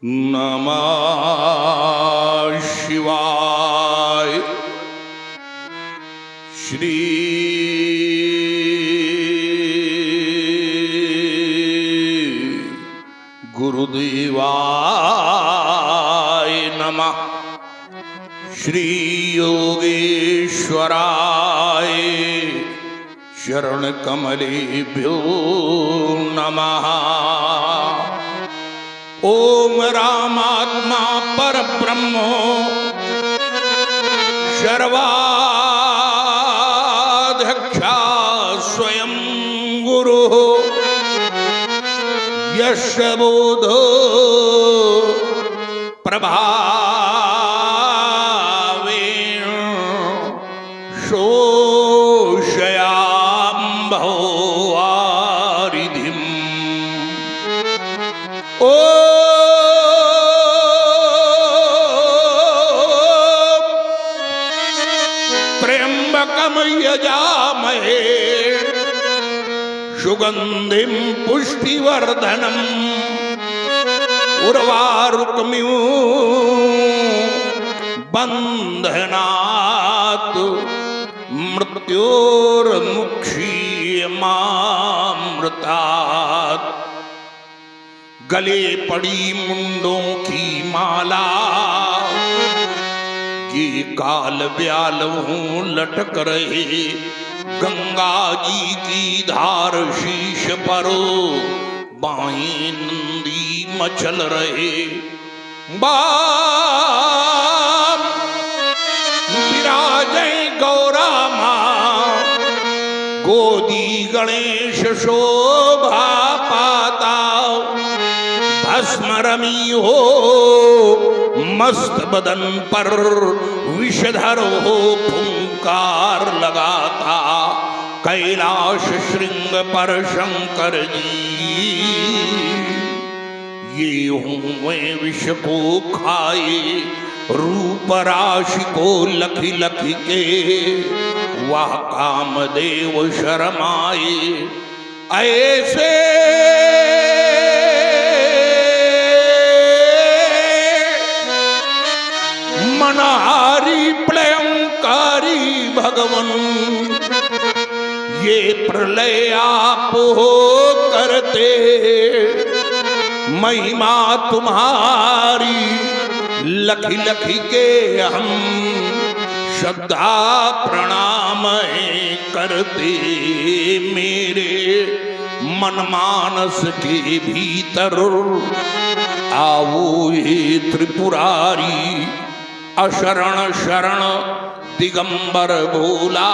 नमः शिवाय। श्री गुरुदेवाय नमः। श्री योगेश्वराय शरण कमलेभ्यो नमः। ओम रामात्मा परब्रह्मो सर्वाध्यक्षा स्वयं गुरु यस्य बोधो प्रभावेण शोषयाम्भो वारिधिम्। ओ त्र्यंबकं यजामहे सुगंधिं पुष्टिवर्धनम् उर्वारुकमिव बंधनात् मृत्योर्मुक्षीयमामृतात्। गले पड़ी मुंडों की माला ये काल व्यालों लटक रहे। गंगा जी की धार शीश पर बाएं नंदी मचल रहे। बाप विराजे गौरा मां गोदी गणेश शोभा पाता। भस्म रमी हो मस्त बदन पर विषधर हो फुंकार लगाता। कैलाश श्रृंग पर शंकर जी ये हुए विष को खाए। रूप राशि को लखी लखी के वह कामदेव शरमाए। ऐसे मनहारी प्रलयंकारी भगवन ये प्रलय आप हो करते। महिमा तुम्हारी लखी लखी के हम श्रद्धा प्रणाम करते। मेरे मन मानस के भीतर आओ ये त्रिपुरारी। अशरण शरण दिगंबर भोला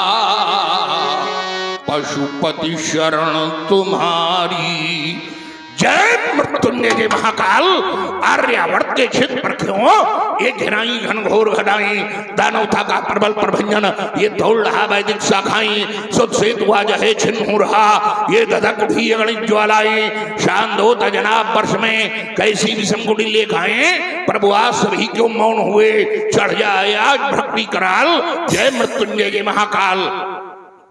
पशुपति शरण तुम्हारी। जय मृत्युंजय जय महाकाल। आर्यावर्त के क्षेत्र पर क्यों ये घिनाई घनघोर घटाई दानवता का प्रबल प्रभंजन। ये दौड़ रहा वैदिक शाखाई सुध से दुआ जहे छिन्न रहा। ये दधक भी गणित ज्वालाई शांत होता जनाब वर्ष में कैसी विषम गुड़ी लेखाएं। प्रभु आज सभी क्यों मौन हुए। चढ़ जाए आज भक्ति कराल। जय मृत्युंजय जय महाकाल।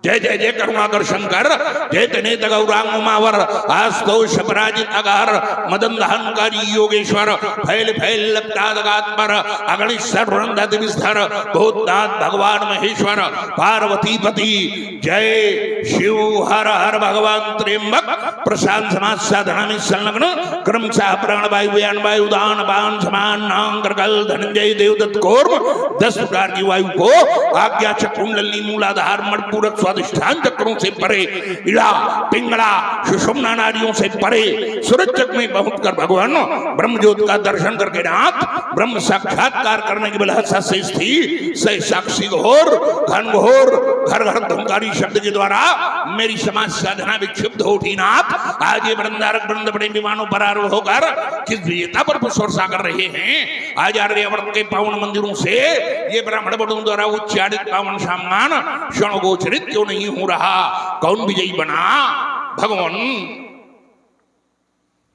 जय जय जय करुणाकर शंकर। जय तने गौरांग उमावर आस्तोष पराजित अगार मदन दहनकारी योगेश्वर। फैल फैल लपटादगात पर अगणित सर्वरंग विस्तर भूतनाथ भगवान महेश्वर पार्वती पति। जय शिव हर हर भगवान त्र्यंबक। प्रशांत समाज साधना में संलग्न क्रम चाह प्राण वायु व्यान वायु दान बाण समान नांगल धनंजय देवदत्त कौर्म 10 प्रकार की वायु को आज्ञा चक्रुंडली मूलाधार मणिपूरक स्वादिष्ठान चक्रों से परे इड़ा पिंगला सुषुम्ना नाड़ियों से परे सूरज चक्र में पहुंच कर भगवान ब्रह्मज्योत का दर्शन करके नाथ ब्रह्म साक्षात्कार करने की बलहसा से थी से साक्षी घोर घनघोर घर घर धुमकारी शब्द के द्वारा मेरी समाज साधना विक्षिप्त हो उठी नाथ। आज ये वृंदारक वृंद बड़े विमानों पर आरूढ़ होकर किस विजेता पर पुष्वर्षा कर रहे हैं। आज आर्यावर्त के पावन मंदिरों से ये ब्राह्मण बड़ों द्वारा उच्चारित पावन सम्मान क्षण गोचरित क्यों नहीं हो रहा। कौन विजयी बना भगवान।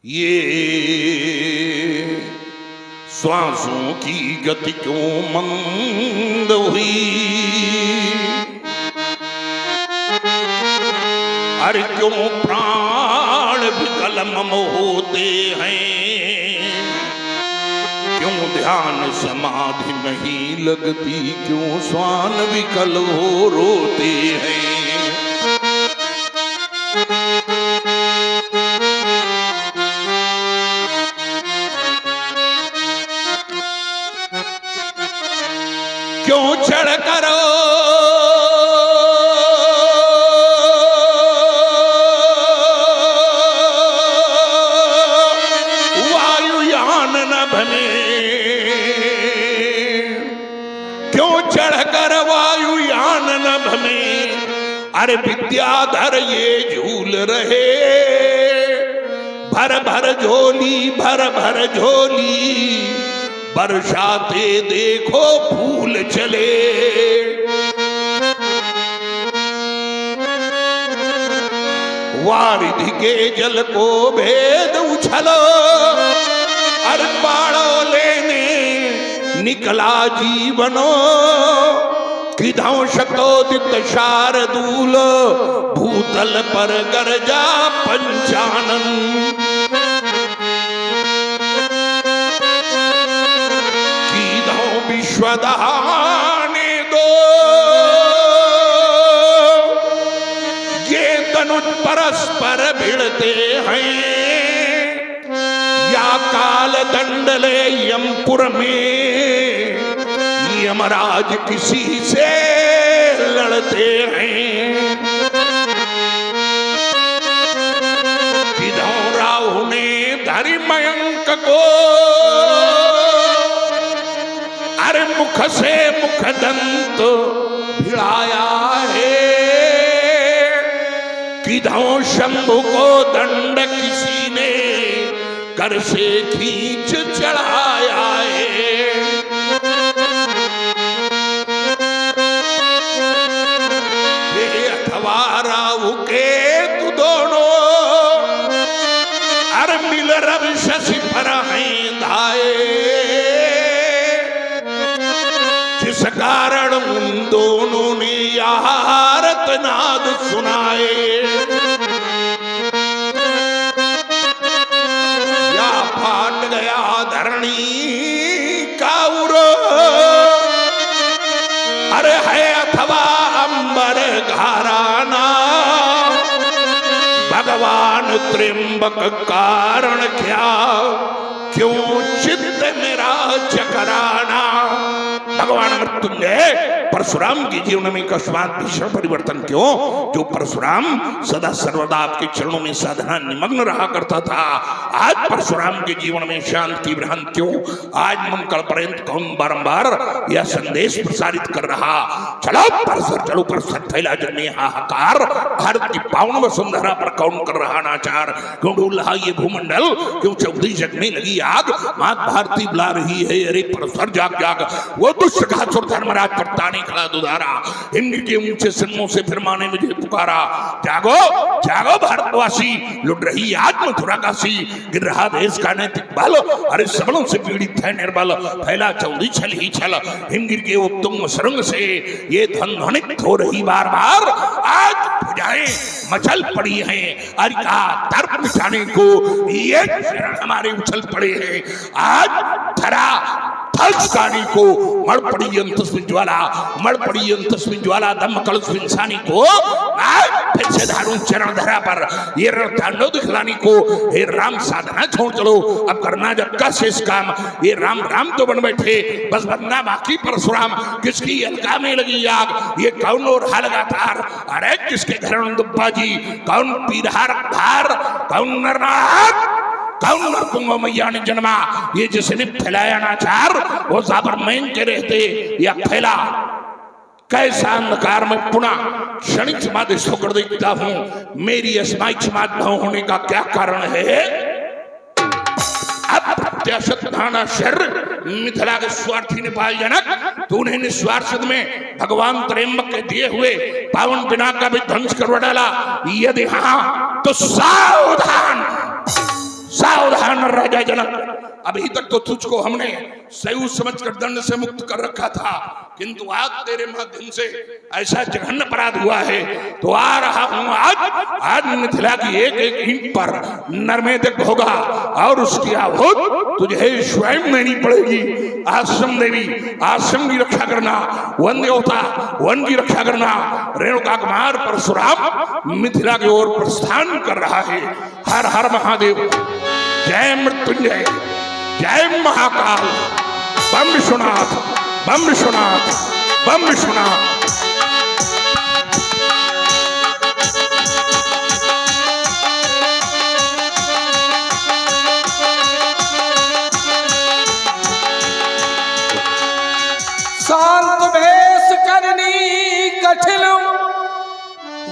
ये श्वासों की गति क्यों मंद हुई। अरे क्यों प्राण विकल मम होते हैं। क्यों ध्यान समाधि नहीं लगती, क्यों स्वान विकल हो रोते हैं। क्यों चढ़ करो वायुयान नभ में, क्यों चढ़कर वायुयान नभ में, अरे विद्याधर ये झूल रहे। भर भर झोली, भर भर झोली, बरसाते देखो फूल चले। वारिधि के जल को भेद उछलो, अर बाड़ो लेने निकला जीवनो। किधौ शतोदित शारदूल, भूतल पर गरजा पंचानन। विश्वदहाने दो ये तनुज परस्पर भिड़ते हैं। या काल दंडले यमपुर में, यमराज किसी से लड़ते हैं। किधौ राहु ने धरि मयंक को, अरे मुख से मुख दंत भिड़ाया है। किधौ शंभु को दंड किसी ने कर से खींच चढ़ाया है। ये अथवा राहु केतु दोनों, अरे मिल रवि शशि पर हैं धाये। जिस कारण उन दोनों ने यारत नाद सुनाए। या फाट गया धरणी का उरो, अरे है अथवा अंबर घराना। भगवान त्र्यंबक कारण क्या, क्यों चित्त मेरा चकराना। भगवान मृत्युंजय परशुराम के जीवन में अकस्मात भीषण परिवर्तन क्यों? जो परशुराम सदा सर्वदा आपके चरणों में साधना निमग्न रहा करता था, आज परशुराम के जीवन में शांति भ्रांत क्यों? आज मंगल पर्यंत कौन बारंबार यह संदेश प्रसारित कर रहा, चलो परसर चलो परसर फैला जग में हाहाकार। भारत की पावन वसुंधरा पर कौन कर रहा नाचार? क्यों डोल रहा ये भूमंडल, क्यों चौधरी जग में लगी आग? मात भारती बुला रही है, अरे परसर जाग जाग। वो दुष्टघासुर धर्मराज पर ताने खड़ा दुधारा, इंद्र के ऊंचे सिंहों से फिर माने मुझे पुकारा। जागो जागो भारतवासी, लुट रही आज मथुरा काशी। गिर रहा देश का नैतिक बल, अरे सबलों से पीड़ित है निर्बल। फैला चौधरी छल ही छल, हिमगिर के उत्तुंग सुरंग से ये ध्वनित हो रही बार बार। आज भुजाएं मचल पड़ी हैं, अरे का तर्क मिटाने को ये हमारे उछल पड़े हैं। आज धरा फलस्कानी को मड़ पड़ी अंतस्मिन ज्वाला, मड़ पड़ी अंतस्मिन ज्वाला दमकल स्विंसानी को। फिर से धारू चरण धरा पर ये रणतांडव दिखलानी को। हे राम साधना छोड़ चलो, अब करना जब का शेष काम। ये राम राम तो बन बैठे, बस बनना बाकी परशुराम। किसकी अलका में लगी आग, ये कौन और हाल लगातार। अरे किसके घर दुब्बा जी, कौन पीरहार धार, कौन नरनाथ, कौन नरकुंग मैया ने जन्मा। ये जिसने फैलाया नाचार, वो जाबरमैन के रहते या फैला। कैसा अंधकार में पुनः क्षणिक समाधि होकर देखता हूं, मेरी अस्मायिक समाधि न होने का क्या कारण है? मिथिला के स्वार्थी नेपाल जनक, तूने निस्वार्थ में भगवान त्र्यंबक के दिए हुए पावन पिनाक का भी ध्वंस करवा डाला। यदि हाँ तो सावधान सावधान राजा जनक, अभी तक तो तुझको हमने सही समझकर दंड से मुक्त कर रखा था, किंतु आज तेरे माध्यम से ऐसा जघन्य अपराध हुआ है तो आ रहा हूं आज मिथिला की एक एक ईंट पर नर्मेदक होगा और उसकी आहुत तुझे स्वयं देनी पड़ेगी। आश्रम देवी आश्रम की रक्षा करना, वन देवता वन की रक्षा करना। रेणुका कुमार परशुराम मिथिला की ओर प्रस्थान कर रहा है। हर हर महादेव, जय मृत्युंजय, जय महाकाल, बम विश्वनाथ, बम विश्वनाथ, बम विश्वनाथ। शांत भेष करनी कठिन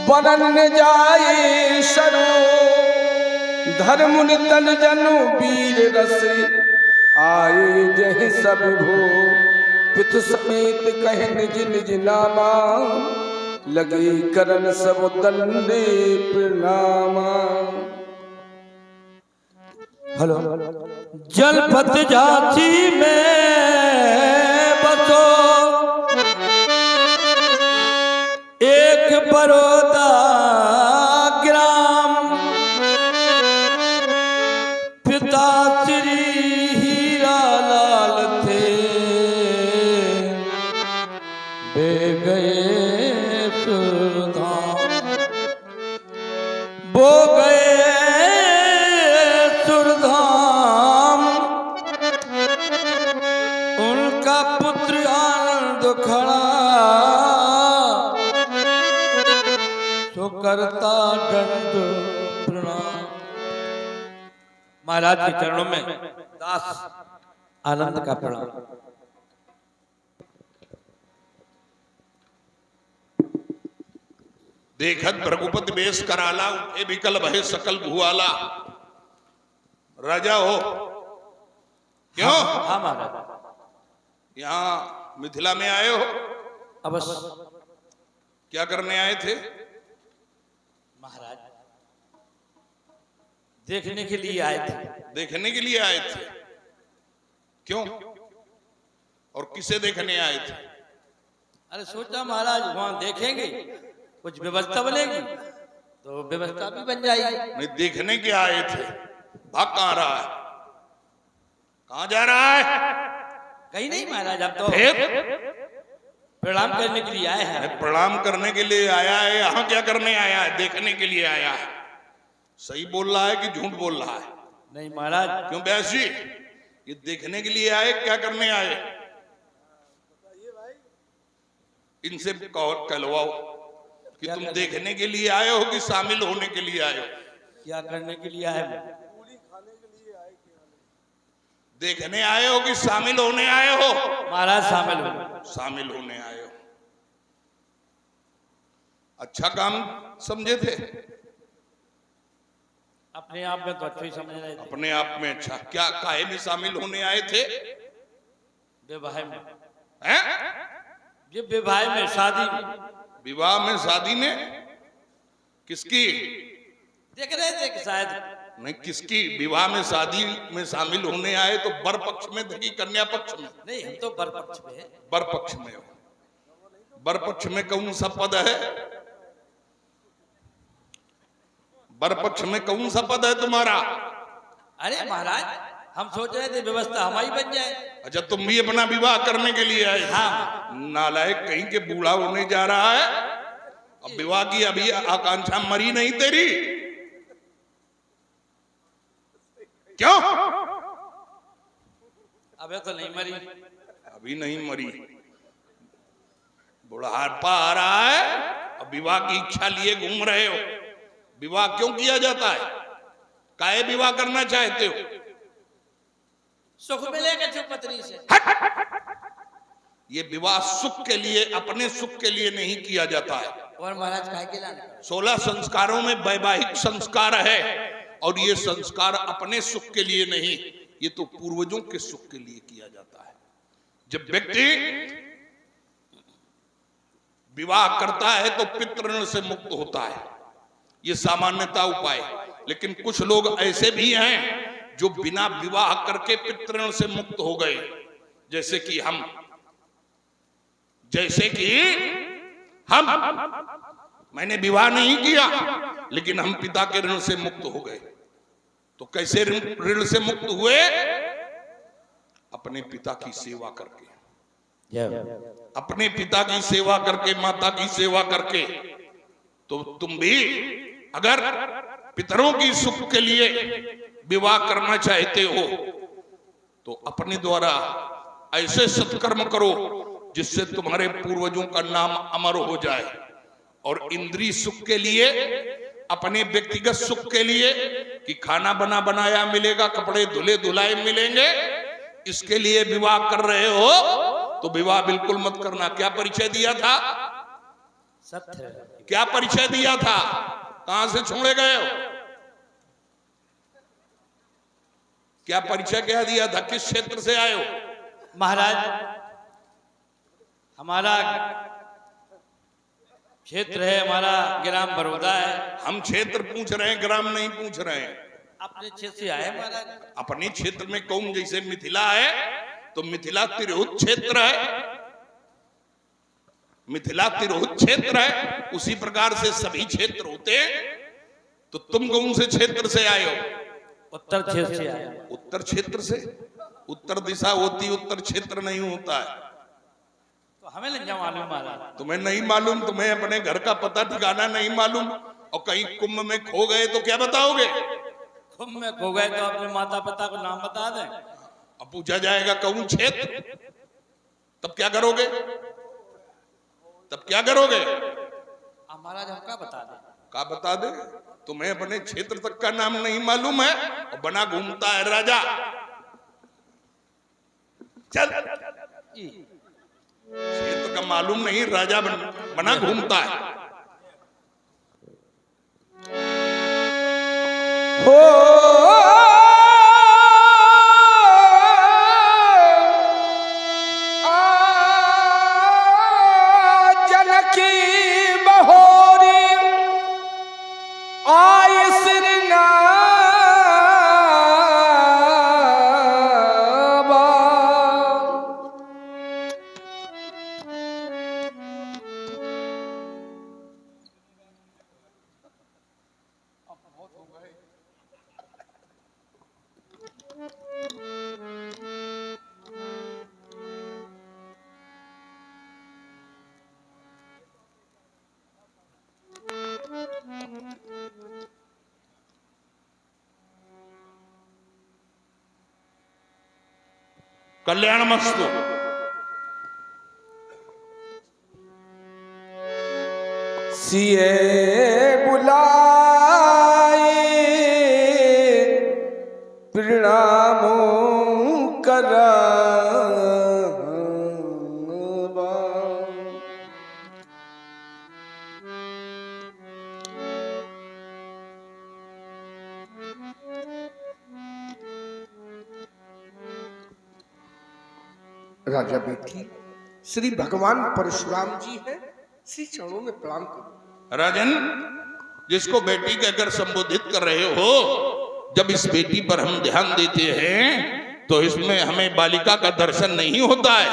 बनन जाए शरो, धर्म तन जनु वीर रस आए जहि सब भो। पितु समेत कहे निज निज नामा, लगे करन सब दंडे प्रणामा। हेलो जलपत जाति में बसो एक बड़ौदा ग्राम, पिता श्री हीरा लाल थे बे गए सुरधाम, बो गए सुरधाम। उनका पुत्र आनंद खड़ा तो करता दंड प्रणाम। महाराज के चरणों में दास आनंद का प्रणाम। देखत भृगुपति बेश कराला, उठे विकल भय सकल भुआला। राजा हो क्यों? हाँ महाराज, यहाँ मिथिला में आए हो? अवश्य क्या करने आए थे? महाराज देखने के लिए आए थे। देखने के लिए आए थे? क्यों और किसे देखने आए थे? अरे सोचा महाराज वहां देखेंगे, कुछ व्यवस्था बनेगी तो व्यवस्था भी बन जाएगी। नहीं, देखने के आए थे। भाग कहाँ रहा है? कहाँ जा रहा है? कहीं नहीं महाराज, अब तो फिर प्रणाम करने के लिए आए हैं। प्रणाम करने के लिए आया है? यहाँ क्या करने आया है? देखने के लिए आया है। सही बोल रहा है कि झूठ बोल रहा है? नहीं महाराज। क्यों व्यास जी, ये देखने के लिए आए, क्या करने आए? इनसे कहलवाओ कि तुम देखने के लिए आए हो कि शामिल होने के लिए आए हो? क्या करने के लिए आए? देखने आए हो कि शामिल होने आए हो? महाराज शामिल हो। शामिल होने आए हो। अच्छा काम समझे थे? अपने आप में तो अच्छा ही समझ रहे थे। अपने आप में अच्छा। क्या काहे में शामिल होने आए थे? विवाह में। हैं? ये विवाह में, शादी में। विवाह में, शादी में? किसकी? देख रहे थे कि शायद नहीं, किसकी? विवाह में शादी में शामिल होने आए तो वर पक्ष में थे कि कन्या पक्ष में? नहीं, हम तो वर पक्ष में हैं। वर पक्ष में हो। वर पक्ष में कौन सा पद है? वर पक्ष में कौन सा पद है तुम्हारा? अरे महाराज, हम सोच रहे थे व्यवस्था हमारी बन जाए। अच्छा, तुम भी अपना विवाह करने के लिए आए? हाँ। नालायक कहीं के बूढ़ा होने जा रहा है, अब विवाह की अभी आकांक्षा मरी नहीं तेरी? क्यों? अबे तो नहीं मरी। अभी नहीं मरी। बुढ़ापा आ रहा है, अब विवाह की इच्छा लिए घूम रहे हो। विवाह क्यों किया जाता है? काहे विवाह करना चाहते हो? सुख मिलेगा जो पत्नी से। ये विवाह सुख के लिए, अपने सुख के लिए नहीं किया जाता है। और महाराज काहे के लाने? 16 संस्कारों में वैवाहिक संस्कार है, और ये संस्कार अपने सुख के लिए नहीं, ये तो पूर्वजों के सुख के लिए किया जाता है। जब व्यक्ति विवाह करता है तो पितृऋण से मुक्त होता है, ये सामान्यता उपाय। लेकिन कुछ लोग ऐसे भी हैं जो बिना विवाह करके पितृण से मुक्त हो गए, जैसे कि हम मैंने विवाह नहीं किया लेकिन हम पिता के ऋण से मुक्त हो गए। तो कैसे ऋण से मुक्त हुए? अपने पिता की सेवा करके, अपने पिता की सेवा करके, माता की सेवा करके। तो तुम भी अगर पितरों की सुख के लिए विवाह करना चाहते हो तो अपने द्वारा ऐसे सत्कर्म करो जिससे तुम्हारे पूर्वजों का नाम अमर हो जाए। और इंद्रिय सुख के लिए, अपने व्यक्तिगत सुख के लिए कि खाना बना बनाया मिलेगा, कपड़े धुले धुलाए मिलेंगे, इसके लिए विवाह कर रहे हो तो विवाह बिल्कुल मत करना। क्या परिचय दिया था? सत्य। क्या परिचय दिया था? कहां से छोड़े गए हो? क्या परिचय क्या दिया था? किस क्षेत्र से आए हो? महाराज, हमारा क्षेत्र है, हमारा ग्राम बड़ौदा है। हम क्षेत्र पूछ रहे हैं, ग्राम नहीं पूछ रहे हैं। अपने क्षेत्र से आए महाराज। अपने क्षेत्र में कौन, जैसे मिथिला है तो मिथिला तिरहुत क्षेत्र है, मिथिला तिरहुत क्षेत्र है, उसी प्रकार से सभी क्षेत्र होते हैं। तो तुम कौन से क्षेत्र से आए हो? उत्तर क्षेत्र से आए। उत्तर क्षेत्र से? उत्तर दिशा होती, उत्तर क्षेत्र नहीं होता है। तो हमें नहीं मालूम महाराज। तुम्हें नहीं मालूम? तुम्हें अपने घर का पता ठिकाना नहीं मालूम और कहीं कुंभ में खो गए तो क्या बताओगे? कुंभ में खो गए तो अपने माता पिता को नाम बता दें। अब पूछा जाएगा कौन क्षेत्र, तब क्या करोगे? तब क्या करोगे? महाराज हम क्या बता दें? क्या बता दे? तुम्हें अपने क्षेत्र तक का नाम नहीं मालूम है और बना घूमता है राजा। चल, क्षेत्र का मालूम नहीं, राजा बना घूमता है। हो जनकी बहोरी आय श्रीनाबा। कल्याण मस्तु। सिए बुलाए प्रणामों करा। राजा बेटी, श्री भगवान परशुराम जी हैं, श्री चरणों में प्रणाम करो। राजन, जिसको बेटी कहकर संबोधित कर रहे हो, जब इस बेटी पर हम ध्यान देते हैं तो इसमें हमें बालिका का दर्शन नहीं होता है।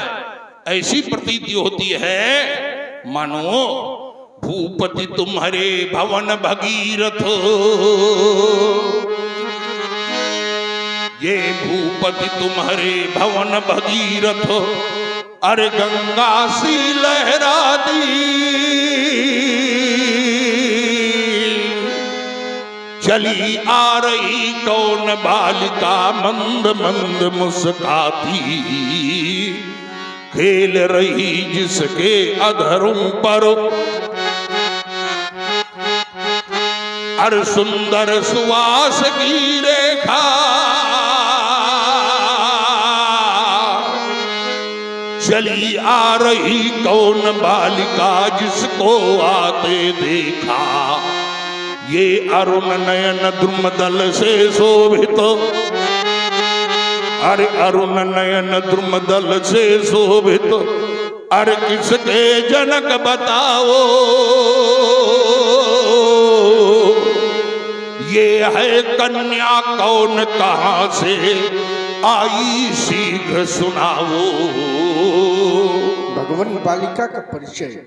ऐसी प्रतीति होती है मानो भूपति तुम्हारे भवन भगीरथ, ये भूपति तुम्हारे भवन भगीरथ, अरे गंगा सी लहरा दी, चली आ रही कौन बालिका मंद मंद मुस्काती, खेल रही जिसके अधरों पर अर सुंदर सुवास की रेखा, चली आ रही कौन बालिका जिसको आते देखा, ये अरुण नयन द्रुमदल से शोभित, अरे अरुण नयन द्रुमदल से शोभित, अरे किसके जनक बताओ, ये है कन्या कौन कहां से आई शीघ्र सुनाओ। भगवान बालिका का परिचय।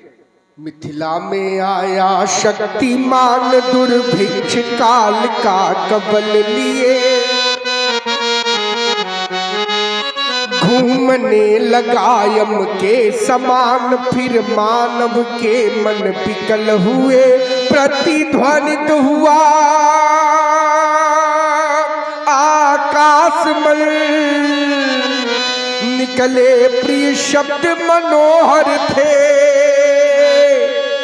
मिथिला में आया शक्तिमान दुर्भिक्ष काल का कबल लिए, घूमने लगा यम के समान, फिर मानव के मन विकल हुए, प्रतिध्वनित हुआ आकाश मन, निकले प्रिय शब्द मनोहर थे,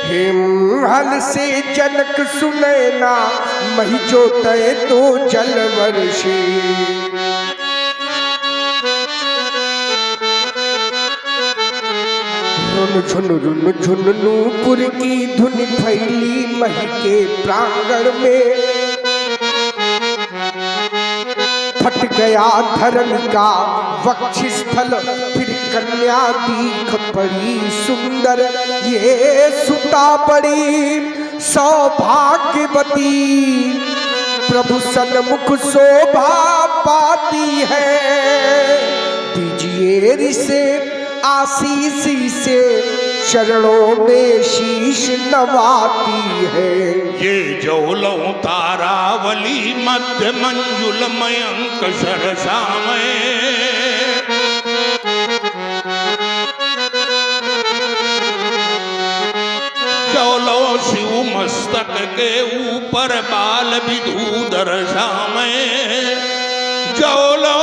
हिमहल से जनक सुनैना, मही जो तय तो जल वर्षे। रुन झुन नूपुर की धुन फैली मही के प्रांगण में, फट गया धर्म का वक्षस्थल, फिर कन्या दीख पड़ी सुंदर, ये सुता पड़ी सौभाग्यवती, प्रभु सन्मुख शोभा पाती है, दीजिए रिसे आशीष से, चरणों में शीश नवाती है। ये जौलों तारावली मध्य मंजुल मयंक सरसामय, जौलों शिव मस्तक के ऊपर बाल विधूधर श्यामय, जौलों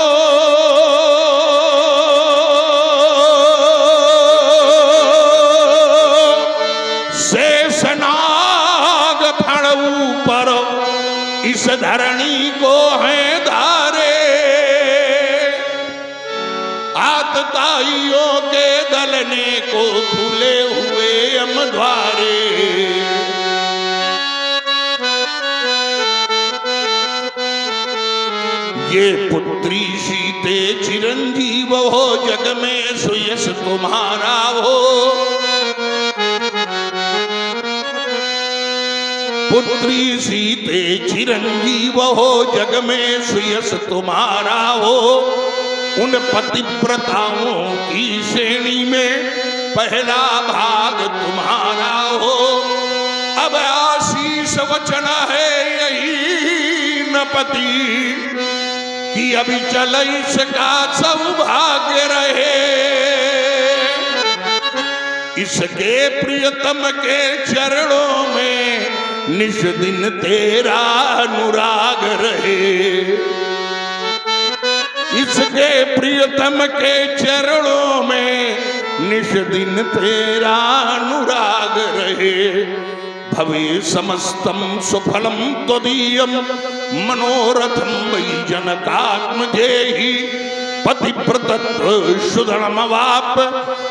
इस धरणी को हैं धारे, आतताइयों के दलने को खुले हुए यमद्वारे। ये पुत्री सीते चिरंजीव हो, जग में सुयश तुम्हारा हो, पुत्री सीते चिरंजीव हो, जग में सुयश तुम्हारा हो, उन पतिव्रताओं की श्रेणी में पहला भाग तुम्हारा हो। अब आशीष वचन है यही न पति, कि अभी चल इसका सौभाग्य रहे, इसके प्रियतम के चरणों में निश दिन तेरा अनुराग रहे, इसके प्रियतम के चरणों में निश दिन तेरा अनुराग रहे। भवे समस्तम सुफलम त्वदीयम, मनोरथम वै जनकात्मजेहि, पतिव्रतत्व सुधर्मवाप,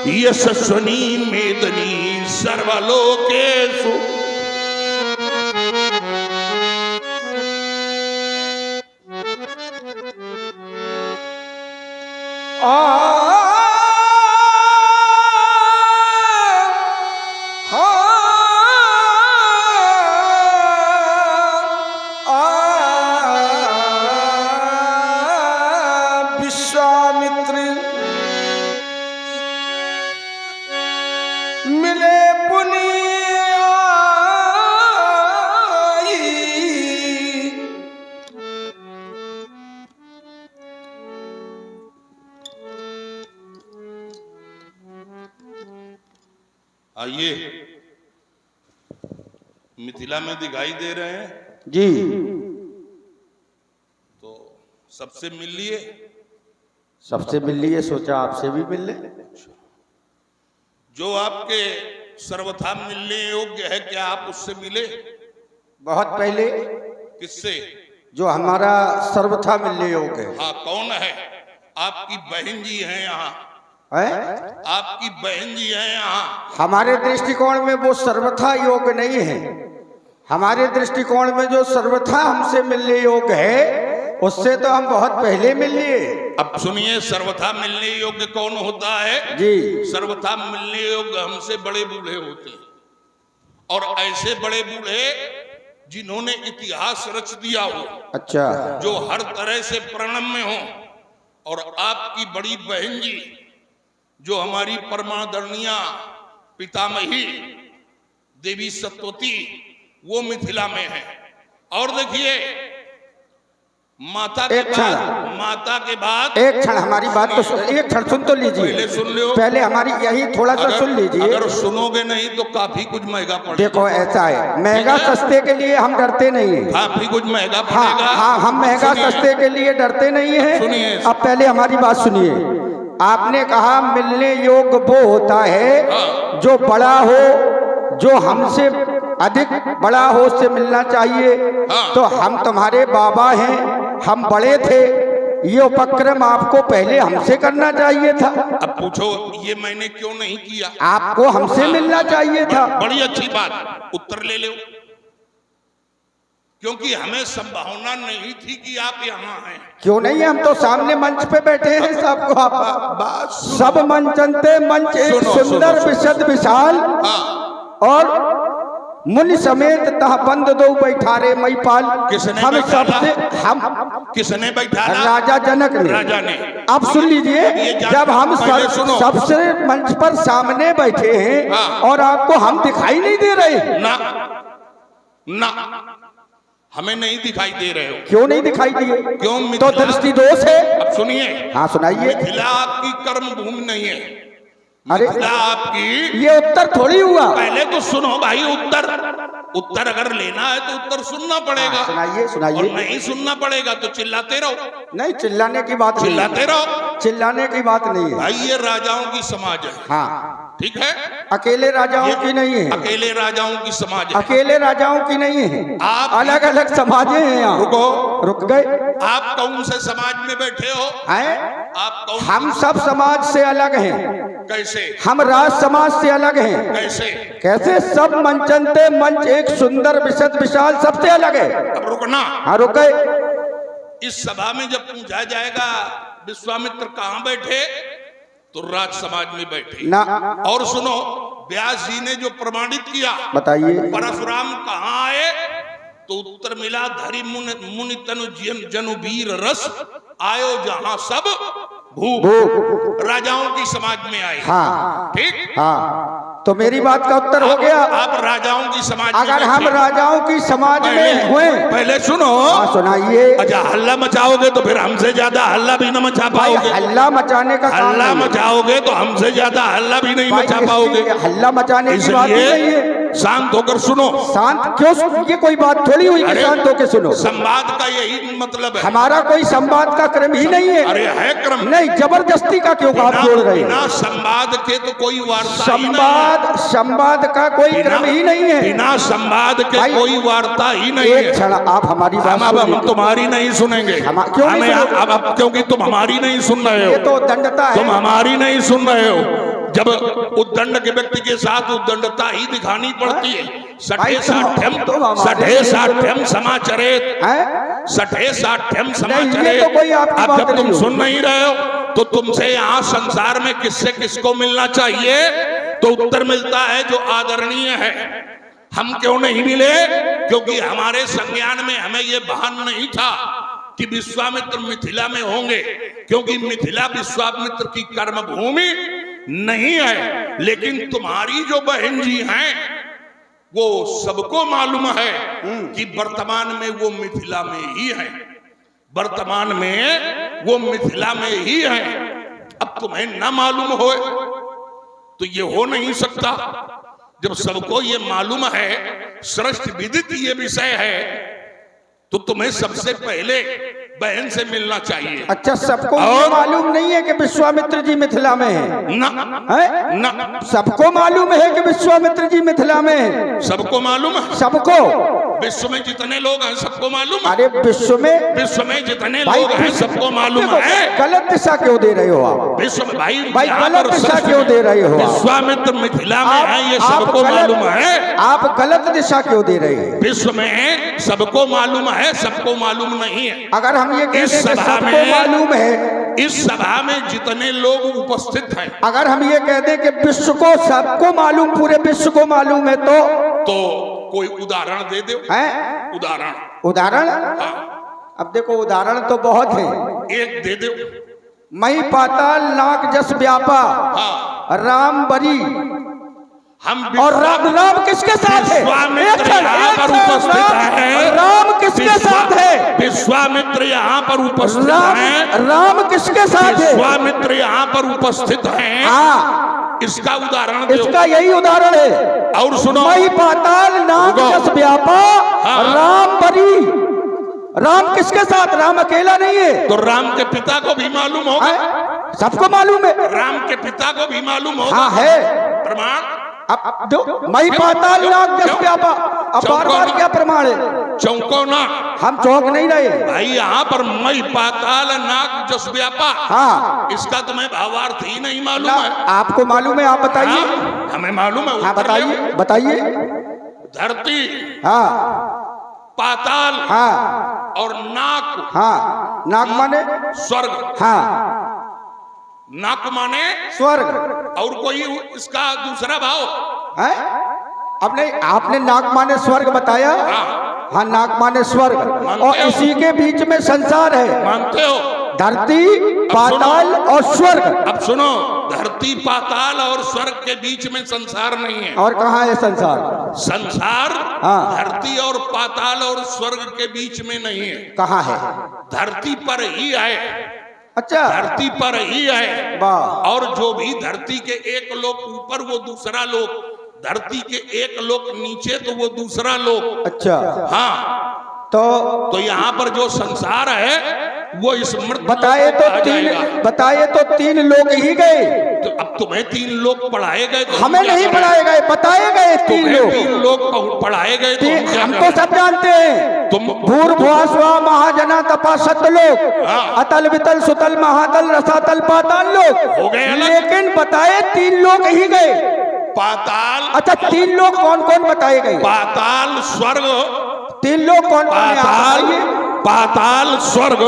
यशस्वनी मेदनी सर्वलोकेषु। विश्वामित्र मिले आइए, मिथिला में दिखाई दे रहे हैं जी, तो सबसे मिल लिए। सबसे मिल लिए, सोचा आपसे भी मिल ले। जो आपके सर्वथा मिलने योग्य है, क्या आप उससे मिले? बहुत पहले। किससे? जो हमारा सर्वथा मिलने योग्य है। हाँ, कौन है? आपकी बहन जी हैं यहाँ, है? आपकी बहन जी हैं यहाँ। हमारे दृष्टिकोण में वो सर्वथा योग्य नहीं है। हमारे दृष्टिकोण में जो सर्वथा हमसे मिलने योग्य है, उससे तो हम बहुत पहले मिल लिए। अब सुनिए, सर्वथा मिलने योग्य कौन होता है? जी, सर्वथा मिलने योग्य हमसे बड़े बूढ़े होते हैं, और ऐसे बड़े बूढ़े जिन्होंने इतिहास रच दिया हो, अच्छा, जो हर तरह से प्रणम्य हो, और आपकी बड़ी बहन जी जो हमारी परमादरणीय पितामही देवी सत्यवती, वो मिथिला में है। और देखिए माता के बाद एक क्षण हमारी बात तो एक क्षण सुन तो लीजिए, पहले सुन लो, पहले हमारी यही थोड़ा सा सुन लीजिए। अगर सुनोगे नहीं तो काफी कुछ महंगा पड़ेगा। देखो ऐसा है, महंगा सस्ते के लिए हम डरते नहीं है, काफी कुछ महंगा हाँ, पड़ेगा। हाँ, हम महंगा सस्ते के लिए डरते नहीं है। सुनिए, अब पहले हमारी बात सुनिए। आपने कहा मिलने योग वो होता है जो बड़ा हो, जो हमसे अधिक बड़ा हो उससे मिलना चाहिए। तो हम तुम्हारे बाबा हैं, हम बड़े थे, ये उपक्रम आपको पहले हमसे करना चाहिए था। अब पूछो ये मैंने क्यों नहीं किया? आपको हमसे मिलना चाहिए था। बड़ी अच्छी बात, उत्तर ले लो। क्योंकि हमें संभावना नहीं थी कि आप यहाँ हैं। क्यों नहीं, हम तो सामने मंच पे बैठे हैं सबको। आप सब मंचनते मंच एक सुंदर विशद विशाल, और मुनि समेत तह बंद दो बैठारे मईपाल। हम सबसे किसने बैठारा? राजा जनक ने। राजा ने। अब सुन लीजिए, जब हम सबसे मंच पर सामने बैठे हैं और आपको हम दिखाई नहीं दे रहे ना, ना हमें नहीं दिखाई दे रहे हो। क्यों नहीं दिखाई दिए? क्यों? तो दृष्टि दोष है। अब सुनिए, हाँ सुनाइए। मिथिला आपकी कर्म भूमि नहीं है। अरे आपकी ये उत्तर थोड़ी हुआ। पहले तो सुनो भाई, उत्तर अगर लेना है तो उत्तर सुनना पड़ेगा। सुनाइए सुनाइए। और नहीं सुनना पड़ेगा तो चिल्लाते रहो। नहीं, चिल्लाने की बात नहीं, चिल्लाते रहो, चिल्लाने की बात नहीं है भाई। ये राजाओं की समाज है। हाँ ठीक है, अकेले राजाओं की नहीं है। अकेले राजाओं की समाज है। अकेले राजाओं की नहीं है, आप अलग अलग समाजें हैं यहाँ। रुक गए। आप कौन से समाज में बैठे हो? आप कौन? हम सब समाज से अलग हैं। कैसे? हम राज समाज से अलग हैं। कैसे? कैसे? सब मंचनते मंच एक सुंदर विशद विशाल, सबसे अलग है। अब रुकना। हाँ रुक गए। इस सभा में जब पूछा जाएगा विश्वामित्र कहाँ बैठे, तो राज समाज में बैठे ना। और सुनो, व्यास जी ने जो प्रमाणित किया, बताइए। परशुराम कहाँ आए, तो उत्तर मिला धरि मुनि तनु जनु वीर रस, आयो जहां सब भूप। राजाओं की समाज में आए। हाँ ठीक। हाँ, तो मेरी बात का उत्तर हो गया। आप राजाओं की समाज अगर हम राजाओं की समाज में हुए, पहले सुनो। सुनाइए। अच्छा, हल्ला मचाओगे तो फिर हमसे ज्यादा हल्ला भी न मचा पाओगे। हल्ला मचाने का हल्ला मचाओगे तो हमसे ज्यादा हल्ला भी नहीं मचा पाओगे। हल्ला मचाने की बात नहीं है। शांत होकर सुनो। शांत क्यों? ये कोई बात थोड़ी हुई कि शांत होकर सुनो। संवाद का यही मतलब है। हमारा कोई संवाद का क्रम ही नहीं है। अरे है क्रम। नहीं, जबरदस्ती का क्यों आप जोड़ रहे हैं? बिना संवाद के तो कोई वार्ता ही नहीं है। संवाद का कोई क्रम ही नहीं है। बिना संवाद के कोई वार्ता ही नहीं है। एक क्षण आप हमारी बात सुनिए। हम तुम्हारी नहीं सुनेंगे। क्यों नहीं सुनेंगे? अब क्योंकि तुम हमारी नहीं सुन रहे हो। ये तो दंडता है। तुम हमारी नहीं सुन रहे हो। जब उद्दंड के व्यक्ति के साथ उद्दंडता ही दिखानी पड़ती है। सठे साठ्यम समाचरेत, सठे साठ्यम समाचरेत। अब जब तुम सुन नहीं रहे हो तो तुमसे यहाँ संसार में किससे किसको मिलना चाहिए, तो उत्तर मिलता है जो आदरणीय है। हम क्यों नहीं मिले? क्योंकि हमारे संज्ञान में हमें ये भान नहीं था कि विश्वामित्र मिथिला में होंगे, क्योंकि मिथिला विश्वामित्र की कर्म भूमि नहीं है। लेकिन तुम्हारी जो बहन जी हैं, वो सबको मालूम है कि वर्तमान में वो मिथिला में ही है। वर्तमान में वो मिथिला में ही है। अब तुम्हें ना मालूम हो तो ये हो नहीं सकता। जब सबको ये मालूम है, श्रेष्ठ विदित ये विषय है, तो तुम्हें सबसे पहले बहन से मिलना चाहिए। अच्छा, सबको ये मालूम नहीं है कि विश्वामित्र जी मिथिला में है? ना है ना, सबको मालूम है कि विश्वामित्र जी मिथिला में है। सबको मालूम है। सबको, विश्व में जितने लोग हैं सबको मालूम है। अरे विश्व में जितने लोग हैं सबको मालूम है। गलत दिशा क्यों दे रहे हो आप? विश्व में भाई गलत दिशा क्यों दे रहे हो? विश्वामित्र मिथिला में है, ये सबको मालूम है। आप गलत दिशा क्यों दे रहे हैं? विश्व में सबको मालूम है, सबको मालूम नहीं है। अगर हम ये कहते हैं कि सबको मालूम है, इस सभा में जितने लोग उपस्थित हैं, अगर हम ये कहते हैं कि विश्व को सबको मालूम, पूरे विश्व को मालूम है, तो कोई उदाहरण दे दो। हैं? उदाहरण। उदाहरण? हाँ, अब देखो उदाहरण तो बहुत है। एक दे दो। मई पाताल नाग जस व्यापा, हाँ, राम बरी। हम और राम किसके साथ है? विश्वामित्र यहाँ पर उपस्थित है। राम किसके साथ है? विश्वामित्र यहाँ पर उपस्थित है। राम किसके साथ है? विश्वामित्र यहाँ पर उपस्थित है। हाँ, इसका उदाहरण दो। इसका यही उदाहरण है। और सुनो, मई पाताल नाग जस व्यापा, हाँ। राम बरी। राम किसके साथ? राम अकेला नहीं है। तो राम के पिता को भी मालूम होगा। हैं? सबको मालूम है। राम के पिता को भी मालूम होगा। हाँ है। प्रमाण अब दो मई पाताल नाग जस व्यापा। अब बार क्या प्रमाण है? चौंको ना, हम चौंक नहीं रहे भाई। यहाँ पर मई पाताल नाग जस व्यापा, हाँ। इसका तुम्हें भावार्थ ही नहीं मालूम है। आपको मालूम है? आप बताइए। हाँ, हमें मालूम है। हाँ उत्तर बताइए, दो। बताइए। धरती, हाँ पाताल हाँ और नाक। हाँ। नाग माने स्वर्ग। हाँ, नाक माने स्वर्ग और कोई इसका दूसरा भाव है। आपने नाग माने स्वर्ग बताया। हाँ। हाँ, नाग माने स्वर्ग, और इसी के बीच में संसार है। मानते हो? धरती, पाताल और स्वर्ग। अब सुनो, धरती, पाताल और स्वर्ग के बीच में संसार नहीं है। और कहाँ है संसार? संसार हाँ। धरती और पाताल और स्वर्ग के बीच में नहीं है। कहाँ है? धरती पर ही है। अच्छा, धरती पर ही है। वाह। और जो भी धरती के एक लोक ऊपर वो दूसरा लोक, धरती के एक लोक नीचे तो वो दूसरा लोक। अच्छा। हाँ, तो यहाँ पर जो संसार है वो इस मृत बताए तो तीन लोग ही गए। तो अब तुम्हें तीन लोग पढ़ाए गए तो हमें नहीं पढ़ाए गए, बताए गए तीन लोग। तीन लोग पढ़ाए गए तो हम तो सब जानते हैं। तुम भूर्भुवः स्वः महाजना तपा सतलोक, हाँ। अतल वितल सुतल महातल रसातल पाताल लोक। हो गए अलग। लेकिन बताए तीन लोग ही गए। पाताल। अच्छा, तीन लोग कौन कौन बताए गए? पाताल, स्वर्ग। तीन लोग कौन कौन है? आप पाताल, बताइए। पाताल, स्वर्ग,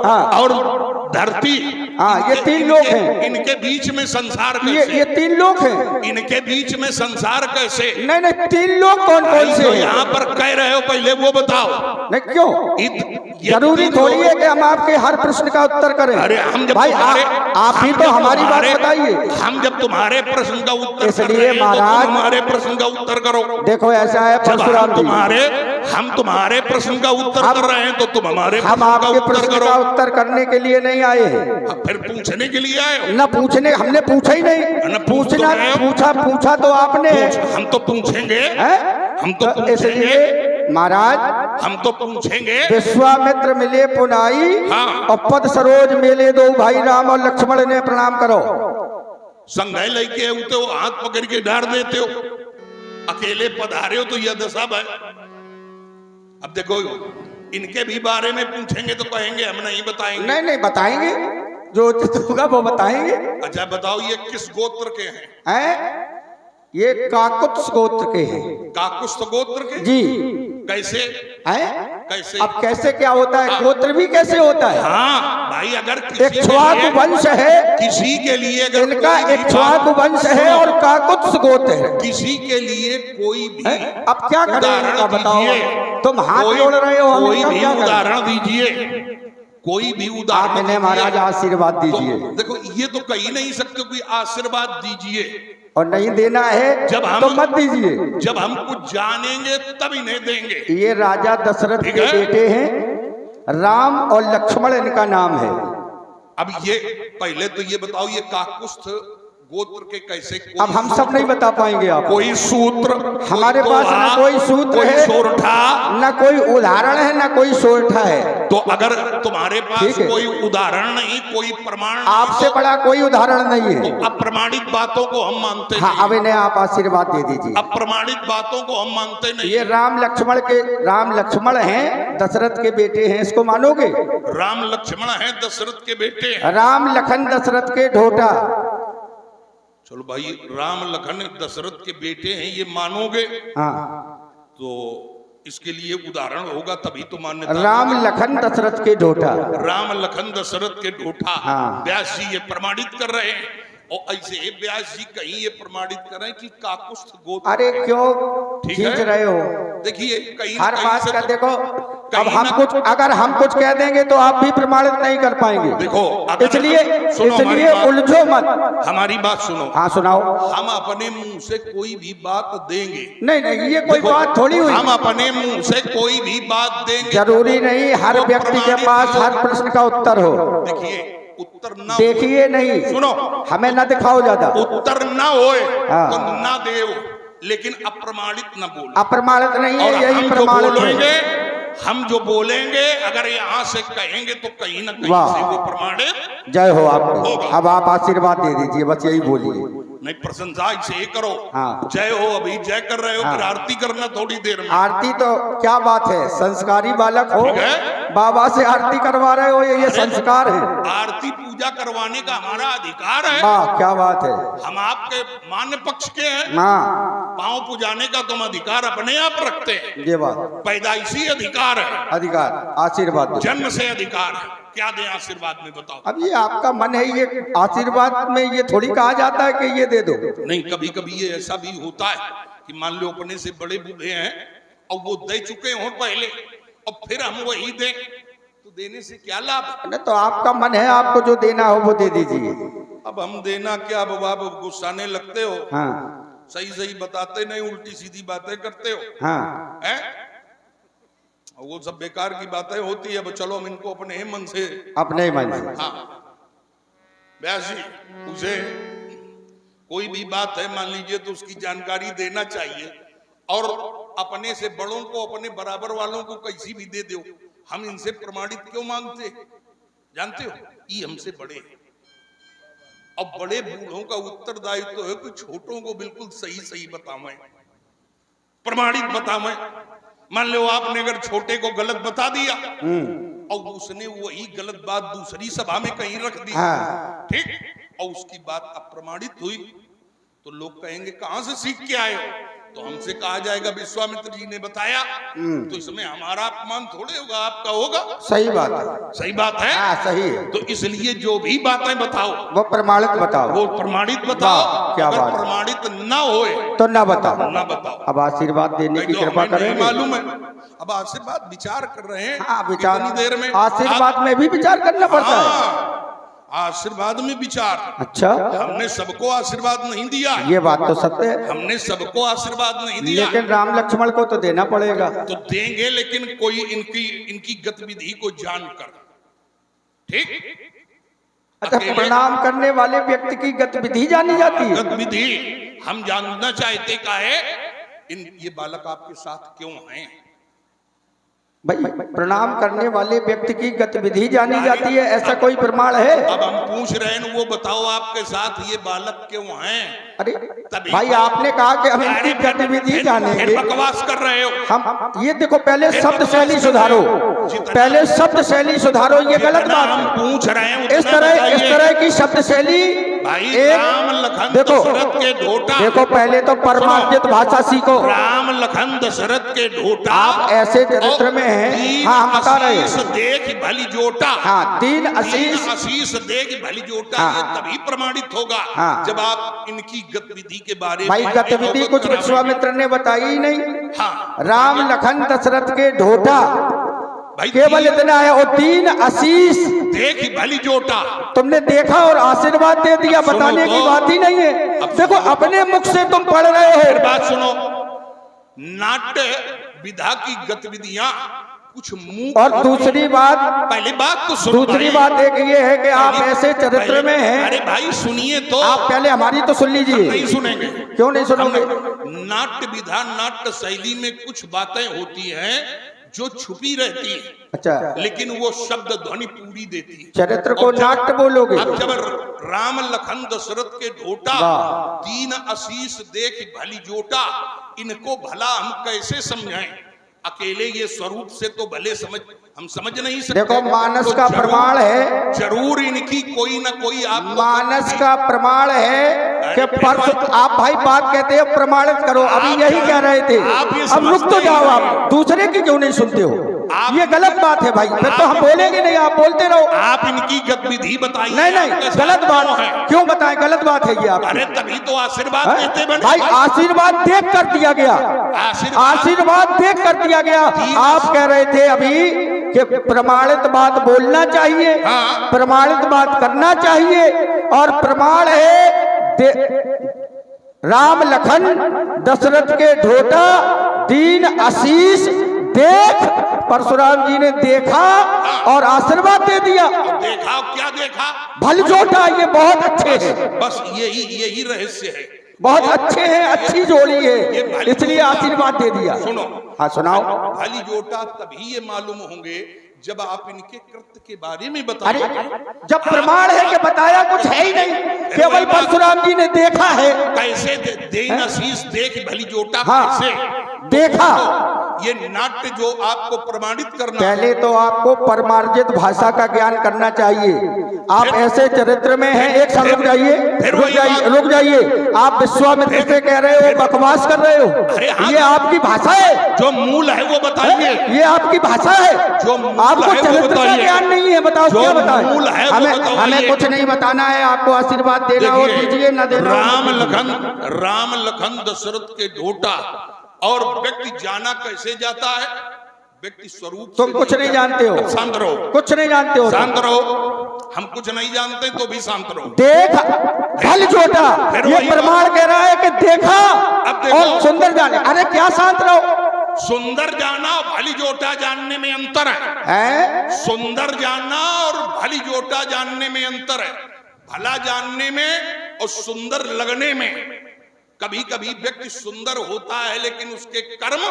हाँ। और धरती। हाँ, ये तीन लोग हैं। इनके बीच में संसार कैसे? ये तीन लोग हैं। इनके बीच में संसार कैसे? नहीं, तीन लोग कौन कौन से जो हैं? यहाँ पर कह रहे हो पहले वो बताओ। नहीं, क्यों? ये जरूरी तीन थोड़ी लोग- है कि हम आपके हर प्रश्न का उत्तर करें। अरे हम जब भाई तुम्हारे आप ही हम तो जब हमारी बात तुम्हारे- बताइए। हम जब तुम्हारे प्रश्न का उत्तर इसलिए कर रहे हैं, तो महाराज- तुम हमारे प्रश्न का उत्तर करो। देखो ऐसा है जब परशुराम जी, हम तुम्हारे प्रश्न का उत्तर कर रहे हैं तो तुम हमारे हम प्रश्न का आपके उत्तर प्रश्न करो। का उत्तर करने के लिए नहीं आए हैं। फिर पूछने के लिए आए हो? न पूछने, हमने पूछा ही न नहीं। पूछ तो पूछना रहे हो। पूछा तो आपने हम तो पूछेंगे। हैं? हम तो पूछेंगे। इसलिए महाराज, हम तो पूछेंगे। विश्वामित्र मिले पुनाई, हाँ। और पद सरोज मेले दो भाई राम और लक्ष्मण ने प्रणाम करो। संघाई लेके उते हो, हाथ पकड़ के डार देते हो, अकेले पधारे हो तो यह दशा है। अब देखो, इनके भी बारे में पूछेंगे तो कहेंगे हम नहीं बताएंगे। नहीं बताएंगे, जो उचित होगा वो बताएंगे। अच्छा बताओ, ये किस गोत्र के हैं? हैं? ये काकुत्स गोत्र के हैं। काकुस्थ गोत्र के? जी। कैसे? हैं? कैसे? अब कैसे क्या होता है? गोत्र भी कैसे होता है? हाँ भाई, अगर एक इक्ष्वाकु वंश है, किसी के लिए अगर इनका कोई भी इक्ष्वाकु बात- वंश है और काकुत्स गोत्र है। किसी के लिए कोई भी हैं? अब क्या करें उदाहरण इनका बताओ? दीजिए। तुम हाथ कोई- जोड़ रहे हो, हम कोई इनका भी क्या करें? उदाहरण दीजिए। कोई भी आप उदाहरण इन्हें दीजिए। महाराज आशीर्वाद तो दीजिए। देखो, ये तो कह ही नहीं सकते कोई आशीर्वाद दीजिए। और नहीं देना है जब हम- तो मत दीजिए। जब हम कुछ जानेंगे तब इन्हें देंगे। ये राजा दशरथ ठीक के है। बेटे हैं, राम और लक्ष्मण इनका नाम है। अब ये पहले तो ये बताओ, ये काकुस्थ गोत्र के कैसे? अब हम सब नहीं बता पाएंगे आप। कोई सूत्र हमारे कोई पास दोहा, न कोई सूत्र कोई है, सोरठा। न कोई उदाहरण है, न कोई सोरठा है। तो अगर तुम्हारे पास ठीक है। कोई उदाहरण नहीं, कोई प्रमाण नहीं, आपसे तो बड़ा कोई उदाहरण नहीं है। अप्रमाणित बातों को हम मानते हाँ, अब नहीं। इन्हें आप आशीर्वाद दे दीजिए। अप्रमाणित बातों को हम मानते नहीं। ये राम लक्ष्मण हैं, दशरथ के बेटे हैं, इसको मानोगे? राम लक्ष्मण हैं, दशरथ के बेटे हैं। राम लखन दशरथ के ढोटा। चलो भाई, राम लखन दशरथ के बेटे हैं, ये मानोगे? हाँ, तो इसके लिए उदाहरण होगा तभी तो मान्यता राम होगी। लखन दशरथ के ढोटा। राम लखन दशरथ के ढोठा। हाँ। व्यास जी ये प्रमाणित कर रहे हैं और ऐसे व्यास जी कहीं ये प्रमाणित करें कि काकुस्थ गोत्र, अरे क्यों ठीक खींच है? रहे हो? देखिए कहीं हर कहीं बात से का तो- देखो, कहीं अब हम ना- कुछ अगर हम कुछ कह देंगे तो आप भी प्रमाणित नहीं कर पाएंगे। देखो अगर- इसलिए सुनो हमारी इसलिए बात- उलझो मत। हमारी बात सुनो। हाँ सुनाओ। हम अपने मुंह से कोई भी बात देंगे, नहीं नहीं, ये कोई देखो, बात थोड़ी हुई। हम अपने मुंह से कोई भी बात देंगे, जरूरी नहीं हर वो व्यक्ति के प्रमाणित पास हो। हर प्रश्न का उत्तर हो। देखिए उत्तर ना देखिए नहीं, सुनो, हमें ना दिखाओ ज्यादा। उत्तर ना होए हाँ। तो ना देव, लेकिन अप्रमाणित ना बोलो। अप्रमाणित नहीं और है, यही हम जो प्रमाणित बोलेंगे, है। हम जो बोलेंगे अगर यहाँ से कहेंगे तो कहीं ना कहीं वाह। से वो प्रमाणित जय हो आपको। होगा। अब आप आशीर्वाद दे दीजिए, बस यही बोलिए। नहीं, प्रशंसा इसे करो। हाँ। जय हो, अभी जय कर रहे हो, हाँ। फिर आरती करना थोड़ी देर में। आरती तो क्या बात है, संस्कारी बालक हो, ठीक है। बाबा से आरती करवा रहे हो, ये संस्कार है। आरती पूजा करवाने का हमारा अधिकार है। वाह क्या बात है। हम आपके मान्य पक्ष के हैं। हाँ पांव पुजाने का तुम अधिकार अपने आप रखते हैं, ये बात, पैदाइशी अधिकार है, अधिकार, आशीर्वाद दो। जन्म से अधिकार है। क्या दें आशीर्वाद में बताओ? अब ये आपका मन है, ये आशीर्वाद में ये थोड़ी कहा जाता है कि ये दे दो। नहीं, कभी कभी ये ऐसा भी होता है कि मान लो अपने से बड़े बूढ़े हैं और वो दे चुके हों पहले, और फिर हम वही दें, तो देने से क्या लाभ? नहीं तो आपका मन है, आपको जो देना हो वो दे दीजिए। अब हम देना क्या, बाबा आप गुस्साने लगते हो। हाँ सही सही बताते नहीं, उल्टी सीधी बातें करते हो। हाँ हैं? वो सब बेकार की बातें होती है। अब चलो हम इनको अपने ही मन से, अपने ही मन से। हाँ व्यास जी, उसे कोई भी बात है मान लीजिए तो उसकी जानकारी देना चाहिए, और अपने से बड़ों को, अपने बराबर वालों को कैसी भी दे दो। हम इनसे प्रमाणित क्यों मांगते? जानते हो, ये हमसे बड़े हैं। अब बड़े बूढ़ों का उत्तरदायित्व है कि छोटों को बिल्कुल सही सही बतावें, प्रमाणित बतावें। मान लो आपने अगर छोटे को गलत बता दिया और उसने वही गलत बात दूसरी सभा में कहीं रख दी, हाँ। ठीक, और उसकी बात अप्रमाणित हुई, तो लोग कहेंगे कहां से सीख के आए हो? तो हमसे कहा जाएगा विश्वामित्र जी ने बताया, तो इसमें हमारा अपमान थोड़े होगा, आपका होगा। सही बात है। सही बात है। हाँ सही है। तो इसलिए जो भी बातें बताओ वो प्रमाणित बताओ। वो प्रमाणित बताओ। वाह, क्या अगर बात है। प्रमाणित ना होए तो ना बताओ। ना बताओ। अब आशीर्वाद देने नहीं की तो कृपा हमें नहीं करेंगे। मालूम है। अब आशीर्वाद विचार कर रहे हैं। हाँ विचार, कितनी देर में आशीर्वाद में भी विचार करना पड़ता है। हाँ, आशीर्वाद में विचार। अच्छा, हमने सबको आशीर्वाद नहीं दिया, ये बात तो सत्य है, हमने सबको आशीर्वाद नहीं दिया, लेकिन राम लक्ष्मण को तो देना पड़ेगा। तो देंगे, लेकिन कोई इनकी गतिविधि को जानकर, ठीक। अच्छा, अकेले- प्रणाम करने वाले व्यक्ति की गतिविधि जानी जाती है। गतिविधि हम जानना चाहते का है, ये बालक आपके साथ क्यों हैं? भाई प्रणाम करने वाले व्यक्ति की गतिविधि जानी जाती है, ऐसा कोई प्रमाण है? अब हम पूछ रहे हैं, वो बताओ आपके साथ ये बालक क्यों हैं? अरे तभी भाई आपने कहा कि हम इनकी गतिविधि जानेंगे। फिर बकवास कर रहे हो। हम ये देखो, पहले शब्द शैली सुधारो, पहले शब्द शैली सुधारो, ये गलत जितना बात हम है। पूछ रहे हैं इस उतना तरह बताइए। की शब्द शैली भाई एक राम लखन देखो, दशरथ के ढोटा, देखो पहले तो परमार्जित भाषा सीखो। राम लखन दशरथ के ढोटा, आप ऐसे चरित्र में हैं। दीन हाँ, हम बता रहे हैं। आशीष देख भली जोटा। हाँ, दीन आशीष, आशीष देख भली जोटा, हाँ, ये तभी प्रमाणित होगा हाँ। जब आप इनकी गतिविधि के बारे भाई में गतिविधि अवगत कुछ करावेंगे। विश्वामित्र ने बताई ही नहीं। हाँ, राम लखन दशरथ के ढोटा, भाई केवल दीन इतना है, और दीन आशीष देख भली जोटा। तुमने देखा और आशीर्वाद दे दिया, अब सुनो बताने तो। की बात ही नहीं है। अब देखो सुनो तो। अपने मुख से तुम पढ़ रहे फिर हो। बात सुनो, नाट्य विधा की गतिविधियां कुछ मुंह और दूसरी बात, पहली बात तो सुनो दूसरी भाई। बात एक ये है कि आप पहले- ऐसे चरित्र में हैं। अरे भाई सुनिए तो, आप पहले हमारी तो सुन नहीं लीजिए। सुनेंगे। क्यों नहीं सुनोगे? नाट्य विधा, नाट्य शैली में कुछ बातें होती हैं जो छुपी रहती है, अच्छा, लेकिन वो शब्द ध्वनि पूरी देती है। चरित्र को और जब- नाट्य बोलोगे। अब जब राम लखन दशरथ के ढोटा, वाह। दीन आशीष देख भली जोटा, इनको भला हम कैसे समझाएं? अकेले ये स्वरूप से तो भले हम समझ नहीं सकते। देखो मानस तो का जरूर- प्रमाण है, जरूर इनकी कोई ना कोई आप मानस का प्रमाण है कि परसों आप भाई बात कहते हैं प्रमाणित करो, अभी यही कह रहे थे। आप ये अब रुक तो समझते जाओ, ही आप दूसरे की क्यों नहीं सुनते हो? ये गलत बात है भाई, फिर तो हम बोलेंगे नहीं, आप बोलते रहो। आप इनकी गतिविधि बताइए। नहीं नहीं, गलत बात है, क्यों बताएं? गलत बात है ये आप। अरे तभी तो आशीर्वाद देते बने भाई, आशीर्वाद देख कर दिया गया, आशीर्वाद देख कर दिया गया। आप कह रहे थे अभी कि प्रमाणित बात बोलना चाहिए, प्रमाणित बात करना चाहिए, और प्रमाण है राम लखन दशरथ के ढोटा दीन आशीष देख, परशुराम जी ने देखा और आशीर्वाद दे दिया। देखा क्या देखा? भल जोटा, ये बहुत अच्छे हैं, बस यही रहस्य है, बहुत अच्छे हैं, अच्छी जोड़ी है, इसलिए आशीर्वाद दे दिया। सुनो, हाँ सुनाओ। भली जोटा तभी ये मालूम होंगे जब आप इनके कृत्य के बारे में बताएं। अरे जब प्रमाण है कि बताया कुछ है ही नहीं, केवल परशुराम जी ने देखा है। कैसे देन आशीष देख भली जोटा, हाँ, कैसे देखा? ये नाट्य जो आपको प्रमाणित करना, पहले तो आपको परमार्जित भाषा का ज्ञान करना चाहिए। आप ऐसे चरित्र में हैं, एक साथ रुक जाइए, आप विश्वामित्र से कह रहे हो बकवास कर रहे हो, ये आपकी भाषा है? जो मूल है वो बताइए। ये आपकी भाषा है? जो आपको चरित्र का ज्ञान नहीं है, बताओ क्या बताएं? हमें कुछ नहीं बताना है, आपको आशीर्वाद देना हो दीजिए, ना देना राम लखन दशरथ के ढोटा, और व्यक्ति जाना कैसे जाता है? व्यक्ति स्वरूप। तुम कुछ नहीं जानते हो, शांत रहो, कुछ नहीं जानते हो, शांत रहो। हम कुछ नहीं जानते तो भी शांत रहो। देख भल जोटा, ये प्रमाण कह रहा है कि देखा और सुंदर जाने। अरे क्या शांत रहो? सुंदर जाना और भली जोटा जानने में अंतर है। सुंदर जानना और भली जोटा जानने में अंतर है। भला जानने में और सुंदर लगने में। कभी कभी व्यक्ति सुंदर होता है लेकिन उसके कर्म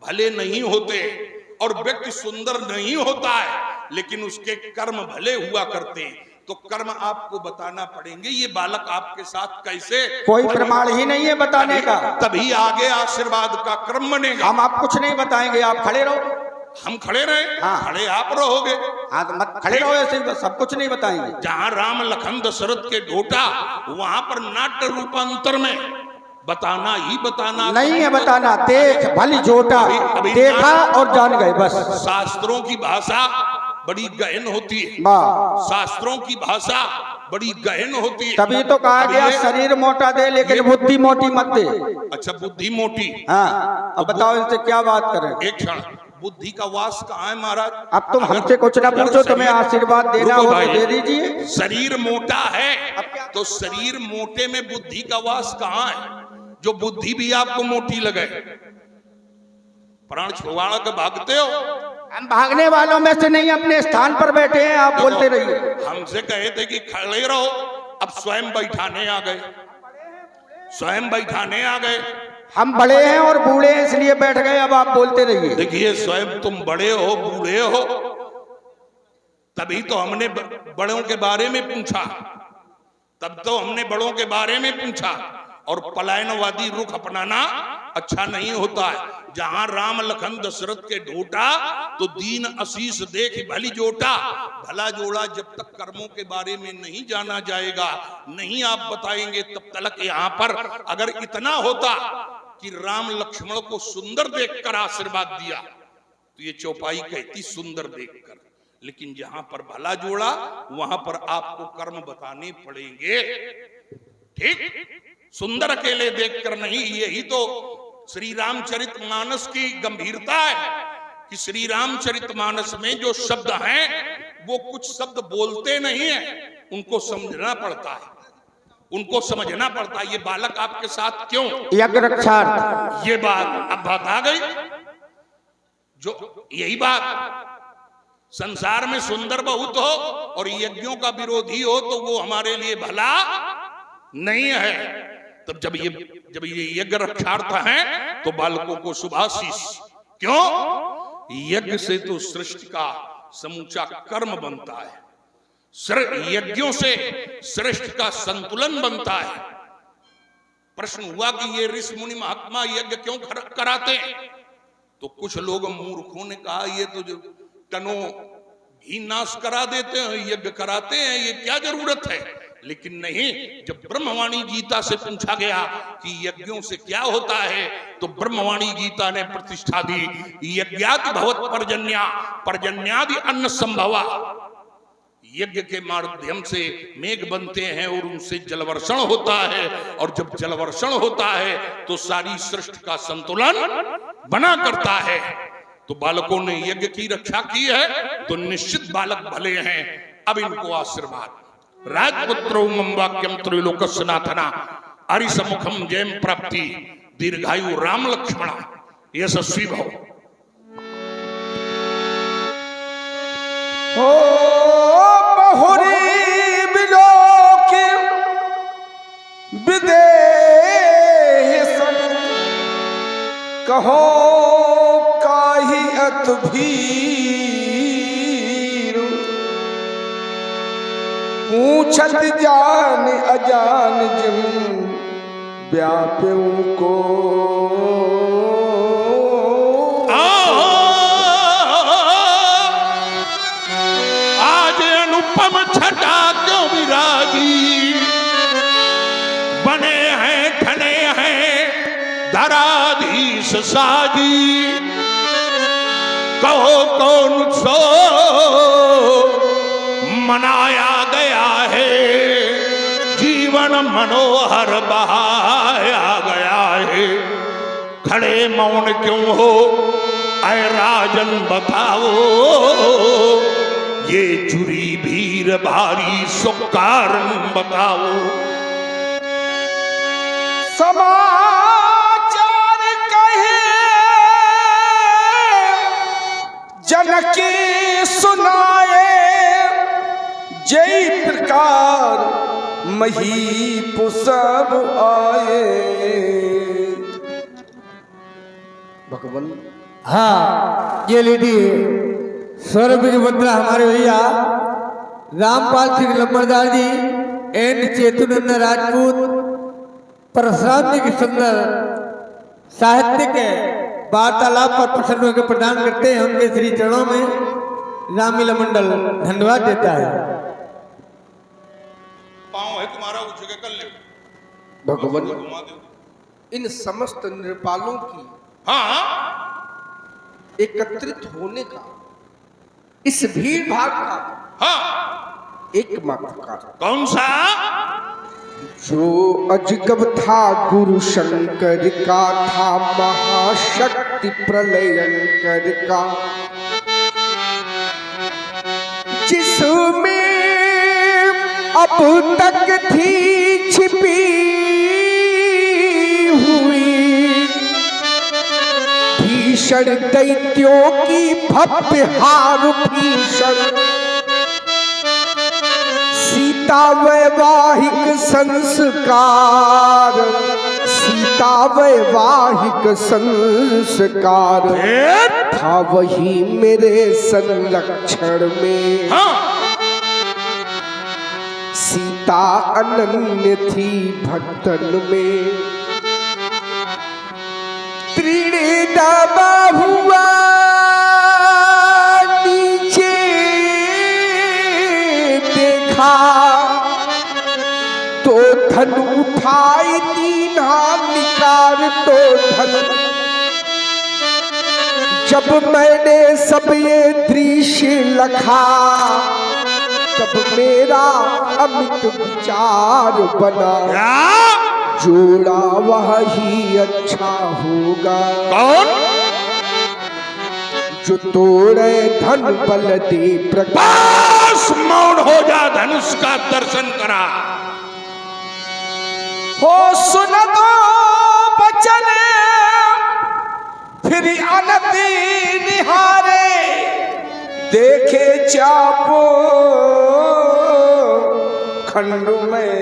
भले नहीं होते, और व्यक्ति सुंदर नहीं होता है लेकिन उसके कर्म भले हुआ करते हैं। तो कर्म आपको बताना पड़ेंगे। ये बालक आपके साथ कैसे? कोई प्रमाण ही नहीं है बताने का, तभी आगे आशीर्वाद का क्रम बनेगा। हम आप कुछ नहीं बताएंगे, आप खड़े रहो। हम खड़े रहे? हाँ। खड़े आप रहोगे। हाँ तो मत खड़े रहो ऐसे ही, सब कुछ नहीं बताएंगे। जहां राम लखन दशरथ के ढोटा, वहां पर नाट्य रूपांतर में बताना ही बताना नहीं है, बताना। देख भली जोटा, अभी देखा और जान गए, बस। शास्त्रों की भाषा बड़ी गहन होती है, शास्त्रों की भाषा बड़ी गहन होती है। तभी तो कहा गया शरीर मोटा दे लेकिन बुद्धि मोटी मत दे। अच्छा, बुद्धि मोटी। हाँ, अब बताओ इनसे क्या बात करें? एक क्षण, बुद्धि का वास कहाँ है महाराज? अब तुम हमसे कुछ ना पूछो, तुम्हें आशीर्वाद देना हो तो दे दीजिए। शरीर मोटा है तो शरीर मोटे में बुद्धि का वास कहाँ है? जो बुद्धि भी आपको मोटी लगे। प्राण छोड़ा के भागते हो। हम भागने वालों में से नहीं, अपने स्थान पर बैठे हैं, आप बोलते रहिए। हमसे कहे थे कि खड़े रहो, अब स्वयं बैठाने आ गए, स्वयं बैठाने आ गए। हम बड़े हैं और बूढ़े हैं इसलिए बैठ गए, अब आप बोलते रहिए। देखिए, स्वयं तुम बड़े हो बूढ़े हो, तभी तो हमने बड़ों के बारे में पूछा, तब तो हमने बड़ों के बारे में पूछा। और पलायनवादी रुख अपनाना अच्छा नहीं होता है। जहां राम लखन दशरथ के ढोटा, तो दीन आशीष देख भली जोटा। भला जोड़ा जब तक कर्मों के बारे में नहीं जाना जाएगा, नहीं आप बताएंगे, तब तक यहाँ पर अगर इतना होता कि राम लक्ष्मण को सुंदर देखकर आशीर्वाद दिया, तो ये चौपाई कहती सुंदर देखकर। लेकिन जहां पर भला जोड़ा, वहां पर आपको कर्म बताने पड़ेंगे। ठीक, सुंदर अकेले देखकर नहीं। यही तो श्री रामचरितमानस की गंभीरता है कि श्री रामचरितमानस में जो शब्द हैं, वो कुछ शब्द बोलते नहीं है, उनको समझना पड़ता है, उनको समझना पड़ता है। ये बालक आपके साथ क्यों? यज्ञ रक्षार्थ। ये बात अब बात आ गई। जो यही बात, संसार में सुंदर बहुत हो और यज्ञों का विरोधी हो तो वो हमारे लिए भला नहीं है। तब जब ये यज्ञ रक्षार्थ है तो बालकों को शुभाशीष। क्यों? यज्ञ से तो सृष्टि का समूचा कर्म बनता है, यज्ञों से सृष्टि का संतुलन बनता है। प्रश्न हुआ कि ये ऋषि मुनि महात्मा यज्ञ क्यों कराते हैं? तो कुछ लोग मूर्खों ने कहा ये तो जो टनों घी नाश करा देते हैं, यज्ञ कराते हैं, ये क्या जरूरत है? लेकिन नहीं, जब ब्रह्मवाणी गीता से पूछा गया कि यज्ञों से क्या होता है, तो ब्रह्मवाणी गीता ने प्रतिष्ठा दी, यज्ञादि भवत पर्जन्या, पर्जन्यादि अन्न संभवा। यज्ञ के माध्यम से मेघ बनते हैं और उनसे जलवर्षण होता है, और जब जलवर्षण होता है तो सारी सृष्टि का संतुलन बना करता है। तो बालकों ने यज्ञ की रक्षा की है तो निश्चित बालक भले हैं। अब इनको आशीर्वाद। राजपुत्रो मम वाक्यम त्रैलोक्यस्य नाथना हरिसमुखम जयम प्राप्ति दीर्घायु राम लक्ष्मण यशस्वी भव। हो बहुरी बिलोके विदेह सन, कहो काहि अत भीरु, पूछत जान अजान जिम व्याप्यों को। आज अनुपम छटा क्यों विराजी, बने हैं ठने हैं धराधीश साजी, कहो कौन सो मनाया गया है, जीवन मनोहर बहाया गया है। खड़े मौन क्यों हो ऐ राजन बताओ, ये जुरी भीर भारी सो कारण बताओ। समाचार कहे जनकी सुनाए, जय प्रकार महीपु सब आए। भगवान हाँ, ये लीजिए स्वरूप मुद्रा हमारे भैया रामपाल सिंह लंबरदार जी एंड चेतुनंदन राजपूत परशुराम जी की सुंदर साहित्यिक वार्तालाप पर प्रसन्न होकर प्रदान करते हैं। उनके श्री चरणों में रामीला मंडल धन्यवाद देता है। पाँव है तुम्हारा, उस जगह कर ले भगवान घुमा दो। इन समस्त नृपालों की हाँ एकत्रित होने का, इस भीड़ भाड़ का हाँ एकमात्र कारण कौन सा? जो अजगब था गुरु शंकर का, था महाशक्ति प्रलयंकर का, जिसमें अब तक थी छिपी हुई भीषण दैत्यों की भव्य हार भीषण, सीता वैवाहिक संस्कार, सीता वैवाहिक संस्कार, था वही मेरे संरक्षण में। हाँ सीता अनन्य थी भक्तन में, त्रिणे दबा हुआ नीचे देखा, तो धन उठाई तीन हाथ निकार तो धन। जब मैंने सब ये दृश्य लखा, तब मेरा अमित विचार बना, जोड़ा वही अच्छा होगा। कौन? जो तोड़े धन बल दे प्रकाश। मौन हो जा, धनुष का दर्शन करा। हो सुन दो बचन फिर अनति निहारे, देखे चापो खंड में